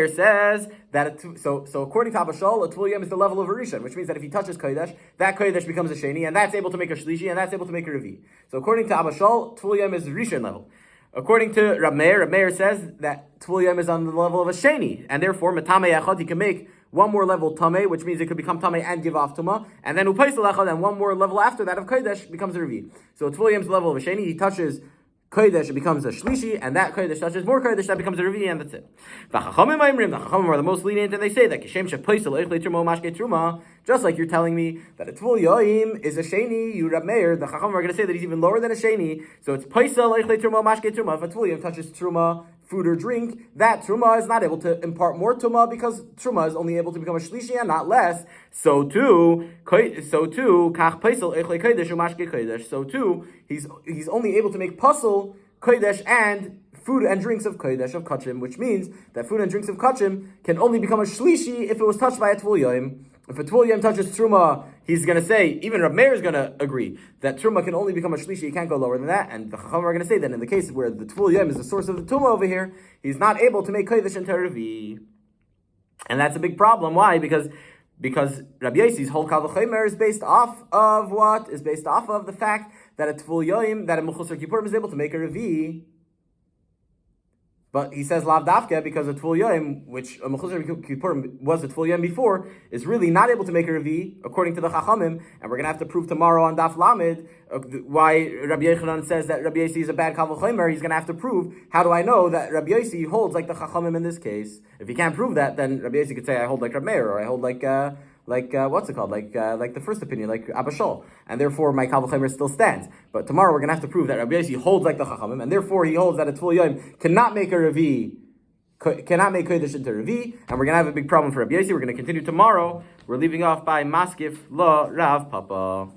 says that so according to Abba Shal, a tvul yom is the level of a rishon, which means that if he touches kodesh, that kodesh becomes a sheni, and that's able to make a shlishi, and that's able to make a revi. So according to Abba Shal, tvul yom is rishon level. According to Rab Meir says that tvul yom is on the level of a sheni, and therefore metame echad he can make one more level tamei, which means it could become tamei and give off tuma, and then upaisel echad, and one more level after that of kodesh becomes a revi. So tvul yom is the level of a sheni. He touches kodesh, it becomes a shlishi, and that kodesh touches more kodesh, that becomes a revi, and that's it. The chachamim are the most lenient, and they say that kishem shepaisel echlei truma mashke truma. Just like you're telling me that a tvul yom is a sheni, you Rab Meir, the chachamim are going to say that he's even lower than a sheni. So it's paisel echlei truma mashke truma. If a tvul yom touches truma, food or drink, that truma is not able to impart more truma because truma is only able to become a shlishi and not less. So too, kach paisel echlei kodesh umashke kodesh. So too, he's only able to make pasul kodesh and food and drinks of kodesh of kachim, which means that food and drinks of kachim can only become a shlishi if it was touched by a tvul yom. If a tvul yom touches truma, he's going to say, even Rab Meir is going to agree that truma can only become a shlishi, he can't go lower than that, and the chachamim are going to say that in the case where the tvul yom is the source of the truma over here, he's not able to make kodesh into a revi. And that's a big problem. Why? Because Rabbi Yossi's whole Kal V'chomer is based off of what? Is based off of the fact that a Tful Yoim, that a Mechusar Kippurim is able to make a Revi. But he says Lav Dafka because a Tful Yoim, which a Mechusar Kippurim was a Tful Yoim before, is really not able to make a Revi according to the Chachamim, and we're going to have to prove tomorrow on Daf Lamed why Rabbi Yechanan says that Rabbi Yossi is a bad Kal V'chomer. He's going to have to prove, how do I know that Rabbi Yossi holds like the Chachamim in this case? If he can't prove that, then Rabbi Yossi could say I hold like Rabbi Meir, or I hold like what's it called? Like the first opinion, like Abba Shol, and therefore my Kal V'chomer still stands. But tomorrow we're gonna have to prove that Rabbi Yossi holds like the Chachamim, and therefore he holds that a Tful Yom cannot make a Revi, cannot make Kodesh into Revi, and we're gonna have a big problem for Rabbi Yossi. We're gonna continue tomorrow. We're leaving off by Maskif Lo Rav Papa.